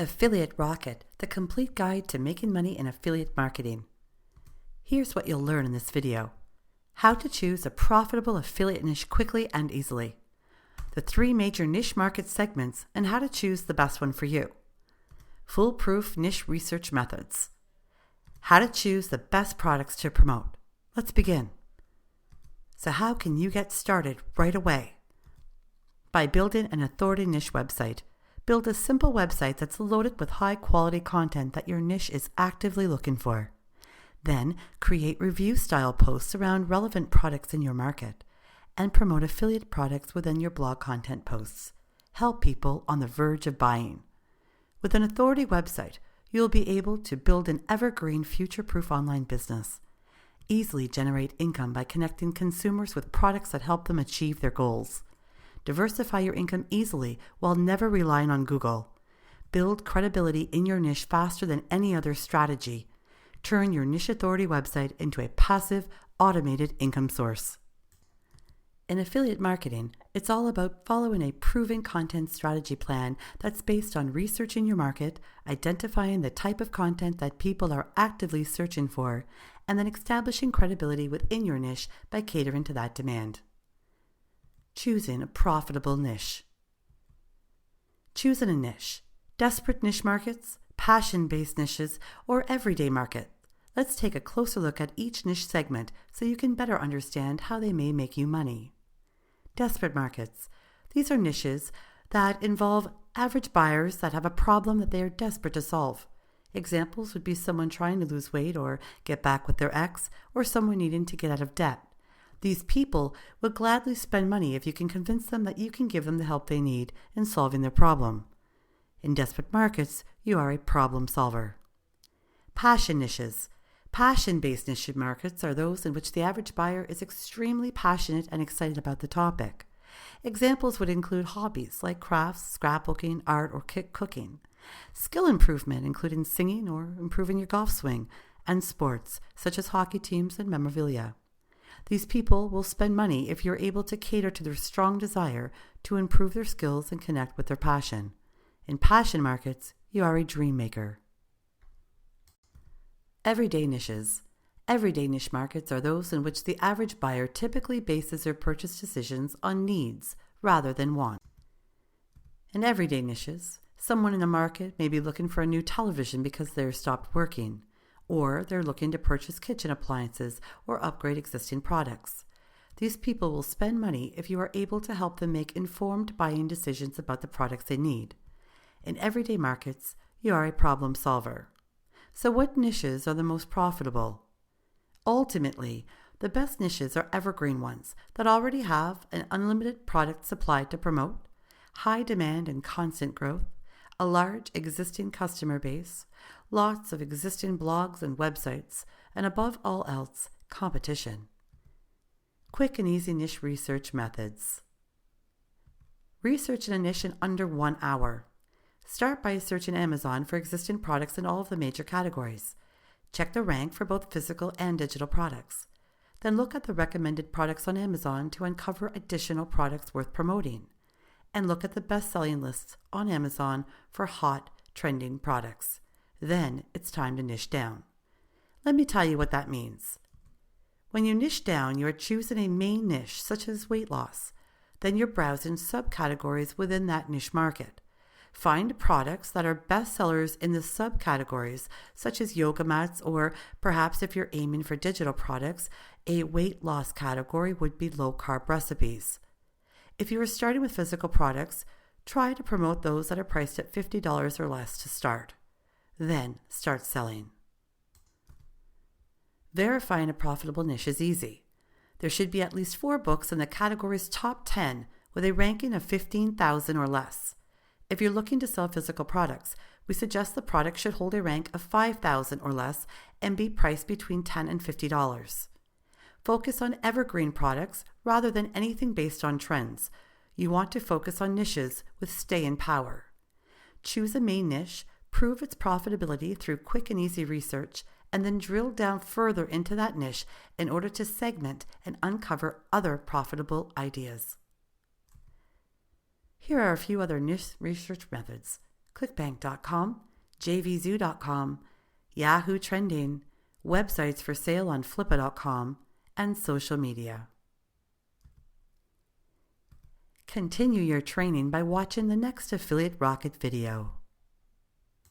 Affiliate Rocket, the complete guide to making money in affiliate marketing. Here's what you'll learn in this video. How to choose a profitable affiliate niche quickly and easily. The 3 major niche market segments and how to choose the best one for you. Foolproof niche research methods. How to choose the best products to promote. Let's begin. So how can you get started right away? By building an authority niche website. Build a simple website that's loaded with high-quality content that your niche is actively looking for. Then, create review-style posts around relevant products in your market, and promote affiliate products within your blog content posts. Help people on the verge of buying. With an authority website, you'll be able to build an evergreen, future-proof online business. Easily generate income by connecting consumers with products that help them achieve their goals. Diversify your income easily while never relying on Google. Build credibility in your niche faster than any other strategy. Turn your niche authority website into a passive, automated income source. In affiliate marketing, it's all about following a proven content strategy plan that's based on researching your market, identifying the type of content that people are actively searching for, and then establishing credibility within your niche by catering to that demand. Choosing a profitable niche. Choosing a niche. Desperate niche markets, passion-based niches, or everyday market. Let's take a closer look at each niche segment so you can better understand how they may make you money. Desperate markets. These are niches that involve average buyers that have a problem that they are desperate to solve. Examples would be someone trying to lose weight or get back with their ex, or someone needing to get out of debt. These people would gladly spend money if you can convince them that you can give them the help they need in solving their problem. In desperate markets, you are a problem solver. Passion niches. Passion-based niche markets are those in which the average buyer is extremely passionate and excited about the topic. Examples would include hobbies like crafts, scrapbooking, art, or cooking. Skill improvement, including singing or improving your golf swing, and sports, such as hockey teams and memorabilia. These people will spend money if you're able to cater to their strong desire to improve their skills and connect with their passion. In passion markets, you are a dream maker. Everyday niches. Everyday niche markets are those in which the average buyer typically bases their purchase decisions on needs rather than wants. In everyday niches, someone in a market may be looking for a new television because they're stopped working, or they're looking to purchase kitchen appliances or upgrade existing products. These people will spend money if you are able to help them make informed buying decisions about the products they need. In everyday markets, you are a problem solver. So what niches are the most profitable? Ultimately, the best niches are evergreen ones that already have an unlimited product supply to promote, high demand and constant growth, a large existing customer base, lots of existing blogs and websites, and above all else, competition. Quick and easy niche research methods. Research in a niche in under 1 hour. Start by searching Amazon for existing products in all of the major categories. Check the rank for both physical and digital products. Then look at the recommended products on Amazon to uncover additional products worth promoting. And look at the best-selling lists on Amazon for hot, trending products. Then it's time to niche down. Let me tell you what that means. When you niche down, you are choosing a main niche, such as weight loss. Then you're browsing subcategories within that niche market. Find products that are bestsellers in the subcategories, such as yoga mats, or perhaps if you're aiming for digital products, a weight loss category would be low-carb recipes. If you are starting with physical products, try to promote those that are priced at $50 or less to start. Then start selling. Verifying a profitable niche is easy. There should be at least 4 books in the category's top 10 with a ranking of 15,000 or less. If you're looking to sell physical products, we suggest the product should hold a rank of 5,000 or less and be priced between $10 and $50. Focus on evergreen products rather than anything based on trends. You want to focus on niches with staying power. Choose a main niche, prove its profitability through quick and easy research, and then drill down further into that niche in order to segment and uncover other profitable ideas. Here are a few other niche research methods. clickbank.com, jvzoo.com, Yahoo Trending, websites for sale on flippa.com, and social media. Continue your training by watching the next Affiliate Rocket video.